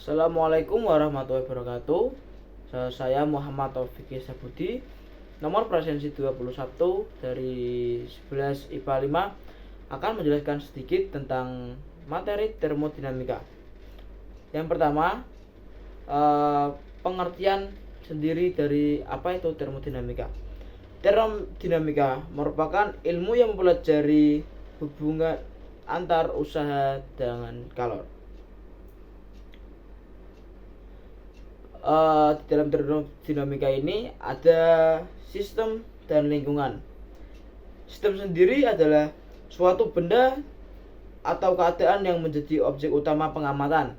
Assalamualaikum warahmatullahi wabarakatuh. Saya Muhammad Taufik Sabudi. Nomor presensi 21 dari 11 IPA 5 akan menjelaskan sedikit tentang materi termodinamika. Yang pertama, pengertian sendiri dari apa itu termodinamika. Termodinamika merupakan ilmu yang mempelajari hubungan antar usaha dengan kalor. Di dalam termodinamika ini ada sistem dan lingkungan. Sistem sendiri adalah suatu benda atau keadaan yang menjadi objek utama pengamatan,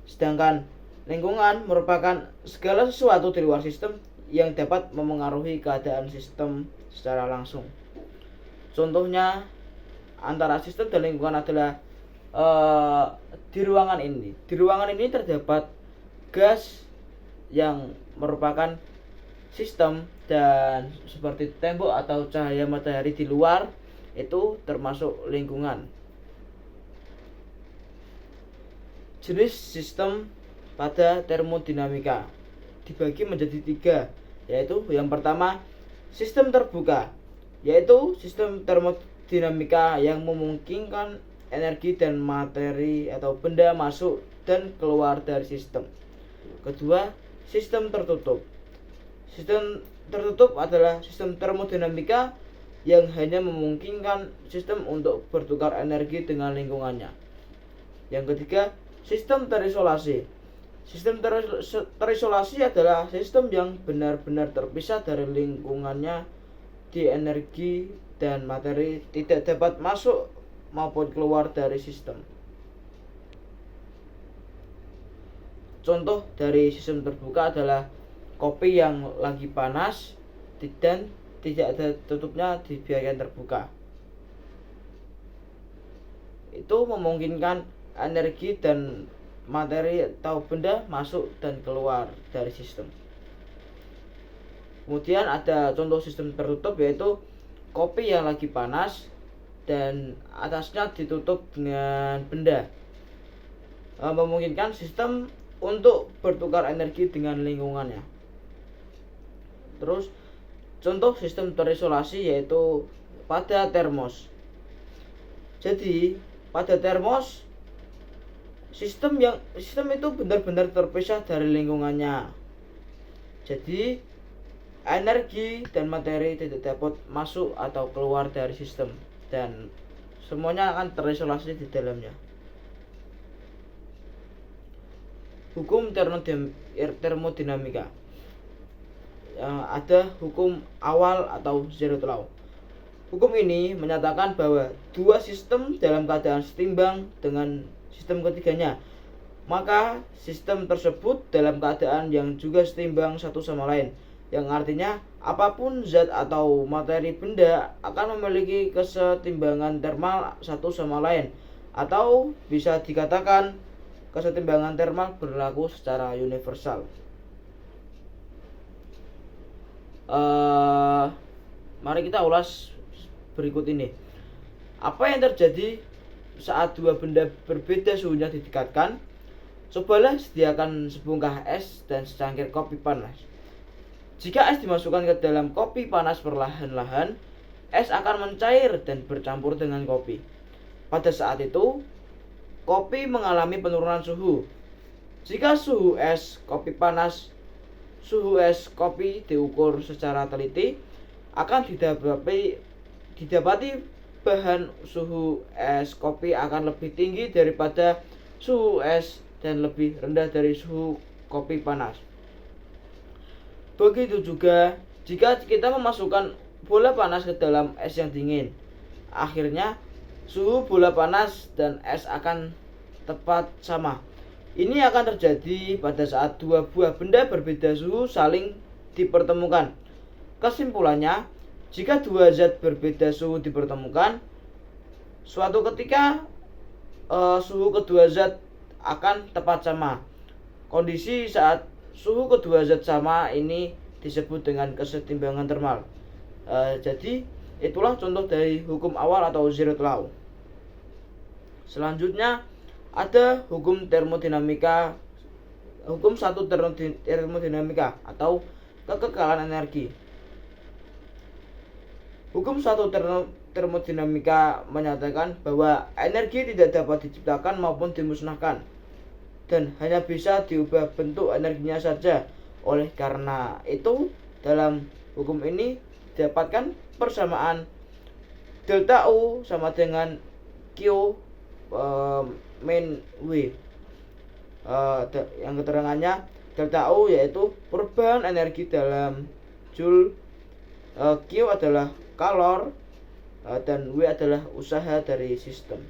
sedangkan lingkungan merupakan segala sesuatu di luar sistem yang dapat memengaruhi keadaan sistem secara langsung. Contohnya antara sistem dan lingkungan adalah di ruangan ini. Di ruangan ini terdapat gas yang merupakan sistem, dan seperti tembok atau cahaya matahari di luar itu termasuk lingkungan. Jenis sistem pada termodinamika dibagi menjadi 3, yaitu yang pertama sistem terbuka, yaitu sistem termodinamika yang memungkinkan energi dan materi atau benda masuk dan keluar dari sistem. Kedua, sistem tertutup. Sistem tertutup adalah sistem termodinamika yang hanya memungkinkan sistem untuk bertukar energi dengan lingkungannya. Yang ketiga, sistem terisolasi. Sistem terisolasi adalah sistem yang benar-benar terpisah dari lingkungannya, di energi dan materi tidak dapat masuk maupun keluar dari sistem. Contoh dari sistem terbuka adalah kopi yang lagi panas dan tidak ada tutupnya, dibiarkan terbuka. Itu memungkinkan energi dan materi atau benda masuk dan keluar dari sistem. Kemudian ada contoh sistem tertutup, yaitu kopi yang lagi panas dan atasnya ditutup dengan benda, memungkinkan sistem untuk bertukar energi dengan lingkungannya. Terus contoh sistem terisolasi yaitu pada termos. Jadi pada termos sistem itu benar-benar terpisah dari lingkungannya. Jadi energi dan materi tidak dapat masuk atau keluar dari sistem, dan semuanya akan terisolasi di dalamnya. Hukum termodinamika. Ada hukum awal atau zero law. Hukum ini menyatakan bahwa dua sistem dalam keadaan setimbang dengan sistem ketiganya, maka sistem tersebut dalam keadaan yang juga setimbang satu sama lain, yang artinya apapun zat atau materi benda akan memiliki kesetimbangan termal satu sama lain, atau bisa dikatakan kesetimbangan termal berlaku secara universal. Mari kita ulas berikut ini. Apa yang terjadi saat dua benda berbeda suhunya didekatkan? Cobalah sediakan sebongkah es dan secangkir kopi panas. Jika es dimasukkan ke dalam kopi panas perlahan-lahan, es akan mencair dan bercampur dengan kopi. Pada saat itu, kopi mengalami penurunan suhu. Jika suhu es kopi diukur secara teliti, akan didapati bahan suhu es kopi akan lebih tinggi daripada suhu es dan lebih rendah dari suhu kopi panas. Begitu juga jika kita memasukkan bola panas ke dalam es yang dingin, akhirnya suhu bola panas dan es akan tepat sama. Ini akan terjadi pada saat dua buah benda berbeda suhu saling dipertemukan. Kesimpulannya, jika dua zat berbeda suhu dipertemukan, suatu ketika suhu kedua zat akan tepat sama. Kondisi saat suhu kedua zat sama ini disebut dengan kesetimbangan termal. Jadi itulah contoh dari hukum awal atau zero law. Selanjutnya ada hukum termodinamika hukum satu termodinamika atau kekekalan energi. Hukum satu termodinamika menyatakan bahwa energi tidak dapat diciptakan maupun dimusnahkan dan hanya bisa diubah bentuk energinya saja. Oleh karena itu, dalam hukum ini didapatkan persamaan delta U sama dengan Q min W. Yang keterangannya delta U yaitu perubahan energi dalam joule, Q adalah kalor, dan W adalah usaha dari sistem.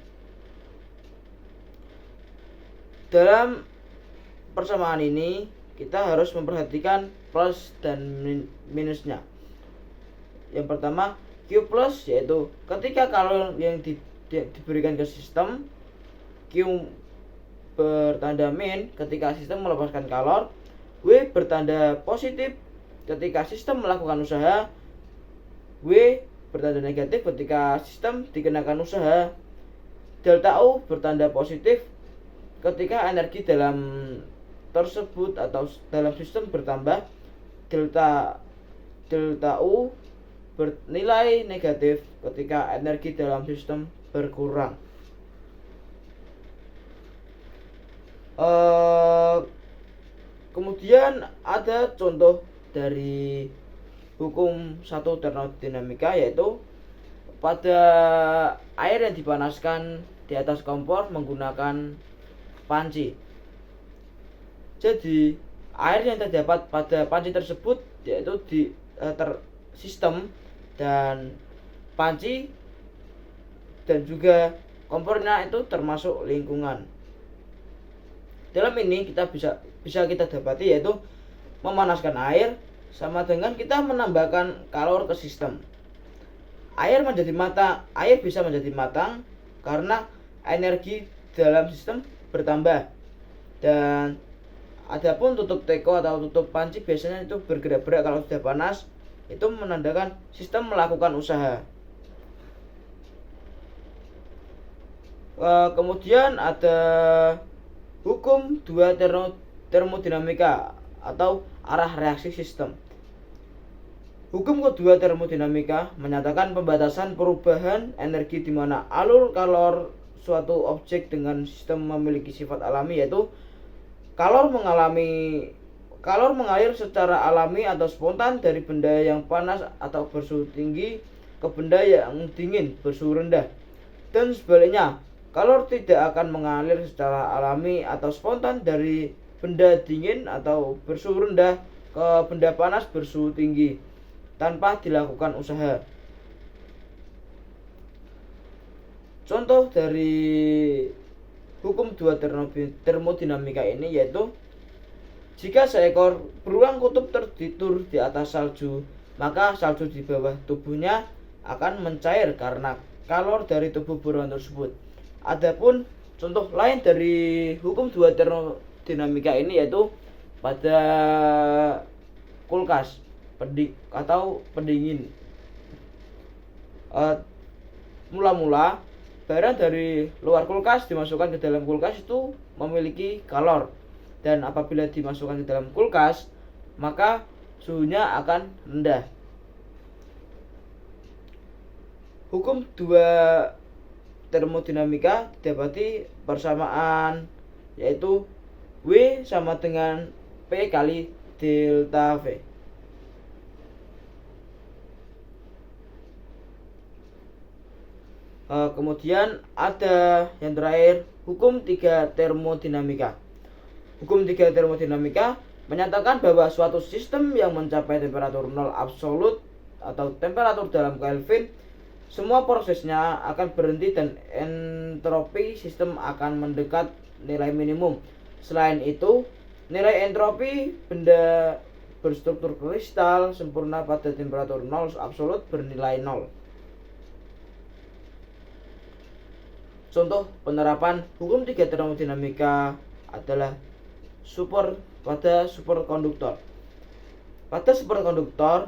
Dalam persamaan ini kita harus memperhatikan plus dan minusnya. Yang pertama, Q plus yaitu ketika kalor yang diberikan ke sistem, Q bertanda min ketika sistem melepaskan kalor, W bertanda positif ketika sistem melakukan usaha, W bertanda negatif ketika sistem dikenakan usaha. Delta U bertanda positif ketika energi dalam tersebut atau dalam sistem bertambah. Delta U bernilai negatif ketika energi dalam sistem berkurang. Kemudian ada contoh dari hukum satu termodinamika, yaitu pada air yang dipanaskan di atas kompor menggunakan panci. Jadi air yang terdapat pada panci tersebut yaitu di sistem dan panci dan juga kompornya itu termasuk lingkungan. Dalam ini kita bisa kita dapati yaitu memanaskan air sama dengan kita menambahkan kalor ke sistem. Air bisa menjadi matang karena energi dalam sistem bertambah. Dan adapun tutup teko atau tutup panci biasanya itu bergerak-gerak kalau sudah panas, itu menandakan sistem melakukan usaha. Kemudian ada hukum dua termodinamika atau arah reaksi sistem. Hukum kedua termodinamika menyatakan pembatasan perubahan energi di mana alur kalor suatu objek dengan sistem memiliki sifat alami, yaitu kalor mengalir secara alami atau spontan dari benda yang panas atau bersuhu tinggi ke benda yang dingin bersuhu rendah, dan sebaliknya kalor tidak akan mengalir secara alami atau spontan dari benda dingin atau bersuhu rendah ke benda panas bersuhu tinggi tanpa dilakukan usaha. Contoh dari hukum dua termodinamika ini yaitu jika seekor beruang kutub tertidur di atas salju, maka salju di bawah tubuhnya akan mencair karena kalor dari tubuh beruang tersebut. Adapun contoh lain dari hukum dua termodinamika ini yaitu pada kulkas atau pendingin. Mula-mula barang dari luar kulkas dimasukkan ke dalam kulkas itu memiliki kalor, dan apabila dimasukkan ke dalam kulkas maka suhunya akan rendah. Hukum dua termodinamika didapati persamaan yaitu W sama dengan P kali delta V. Kemudian ada yang terakhir, hukum 3 termodinamika. Hukum 3 termodinamika menyatakan bahwa suatu sistem yang mencapai temperatur nol absolut atau temperatur dalam Kelvin, semua prosesnya akan berhenti dan entropi sistem akan mendekat nilai minimum. Selain itu, nilai entropi benda berstruktur kristal sempurna pada temperatur nol absolut bernilai nol. Contoh penerapan hukum 3 termodinamika adalah pada superkonduktor. Pada superkonduktor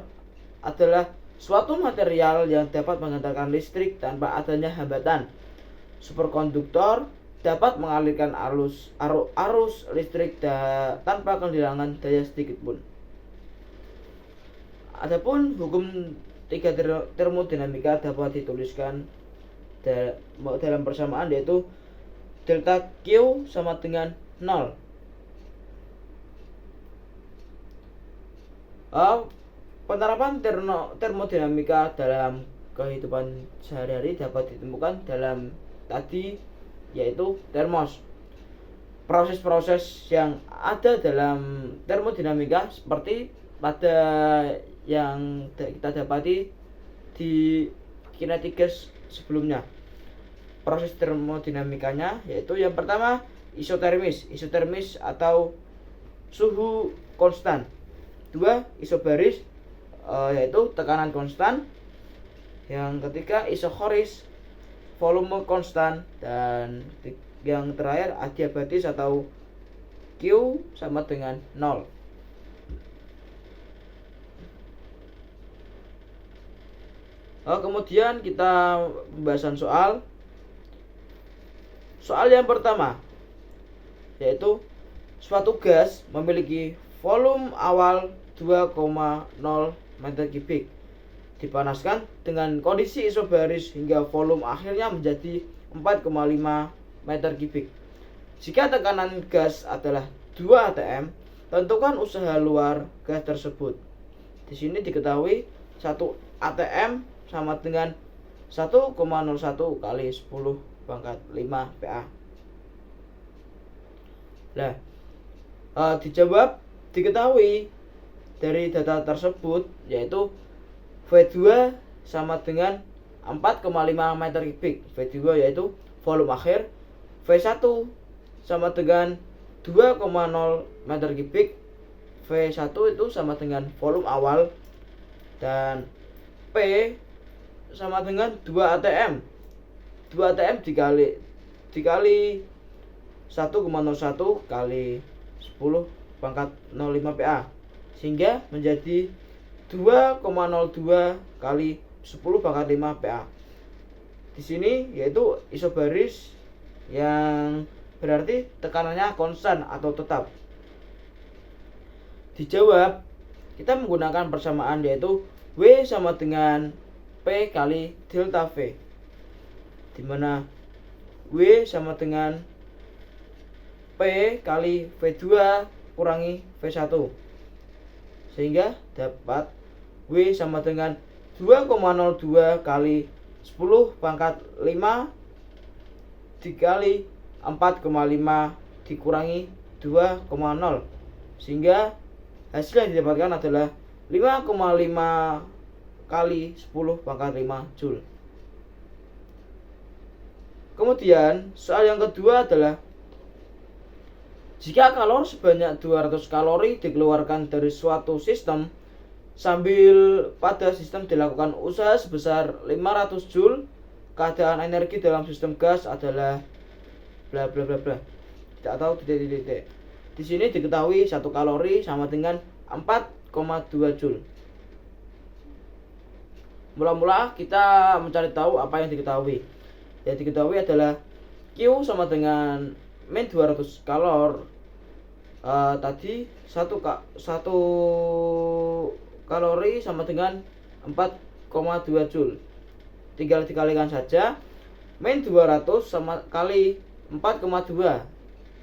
adalah suatu material yang dapat mengantarkan listrik tanpa adanya hambatan. Superkonduktor dapat mengalirkan arus listrik tanpa kehilangan daya sedikit pun. Adapun hukum 3 termodinamika dapat dituliskan dalam persamaan, yaitu delta Q sama dengan 0. Penerapan termodinamika dalam kehidupan sehari-hari dapat ditemukan dalam tadi, yaitu termos. Proses-proses yang ada dalam termodinamika seperti pada yang kita dapati di kinetik gas sebelumnya. Proses termodinamikanya yaitu yang pertama isotermis atau suhu konstan. 2. Isobaris yaitu tekanan konstan. Yang ketiga isokoris, volume konstan. Dan yang terakhir adiabatis atau Q sama dengan 0. Kemudian kita pembahasan soal yang pertama, yaitu suatu gas memiliki volume awal 2,0 meter kubik, dipanaskan dengan kondisi isobaris hingga volume akhirnya menjadi 4,5 meter kubik. Jika tekanan gas adalah 2 atm, tentukan usaha luar gas tersebut. Di sini diketahui 1 atm sama dengan 1,01 kali 10 pangkat 5 PA. Nah, dijawab diketahui dari data tersebut, yaitu V2 sama dengan 4,5 meter kubik. V2 yaitu volume akhir. V1 sama dengan 2,0 meter kubik. V1 itu sama dengan volume awal. Dan P sama dengan 2 atm. 2 atm dikali 1,01 kali 10 pangkat 05 PA, sehingga menjadi 2,02 kali 10 pangkat 5 PA. Di sini yaitu isobaris, yang berarti tekanannya konstan atau tetap. Dijawab kita menggunakan persamaan, yaitu W sama dengan P kali delta V, di mana W sama dengan P kali V2 kurangi V1, sehingga dapat W sama dengan 2,02 kali 10 pangkat 5 dikali 4,5 dikurangi 2,0, sehingga hasil yang didapatkan adalah 5,5 kali 10 pangkat 5 Joule. Kemudian soal yang kedua adalah jika kalori sebanyak 200 kalori dikeluarkan dari suatu sistem sambil pada sistem dilakukan usaha sebesar 500 Joule, keadaan energi dalam sistem gas adalah bla bla bla bla. Tidak tahu titik. Di sini diketahui 1 kalori sama dengan 4,2 Joule. Mula-mula kita mencari tahu apa yang diketahui. Yang diketahui adalah Q sama dengan min 200 kalor. Tadi 1 kalori sama dengan 4,2 Joule. Tinggal dikalikan saja. Min 200 sama kali 4,2,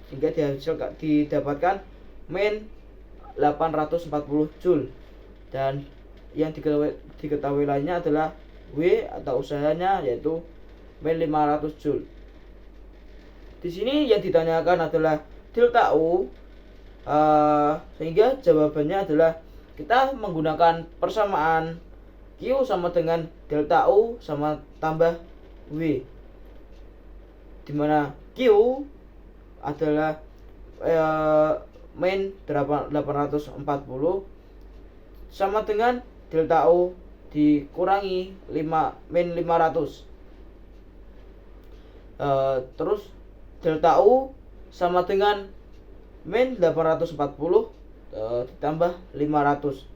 sehingga didapatkan min 840 Joule. Dan yang diketahui lainnya adalah W atau usahanya, yaitu min 500 Joule. Di sini yang ditanyakan adalah delta U, sehingga jawabannya adalah kita menggunakan persamaan Q sama dengan delta U sama tambah W, dimana Q adalah min 840 sama dengan delta U dikurangi min 500. Terus delta U sama dengan min 840 ditambah 500.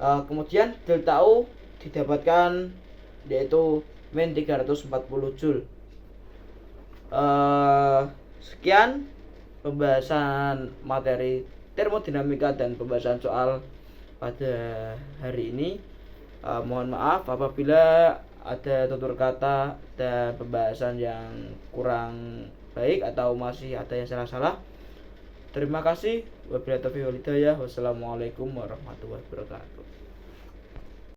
Kemudian delta U didapatkan yaitu min 340 Joule. Sekian pembahasan materi termodinamika dan pembahasan soal pada hari ini. Mohon maaf apabila ada tutur kata dan pembahasan yang kurang baik atau masih ada yang salah-salah. Terima kasih. Wabillahi taufiq wal hidayah. Wassalamualaikum warahmatullahi wabarakatuh.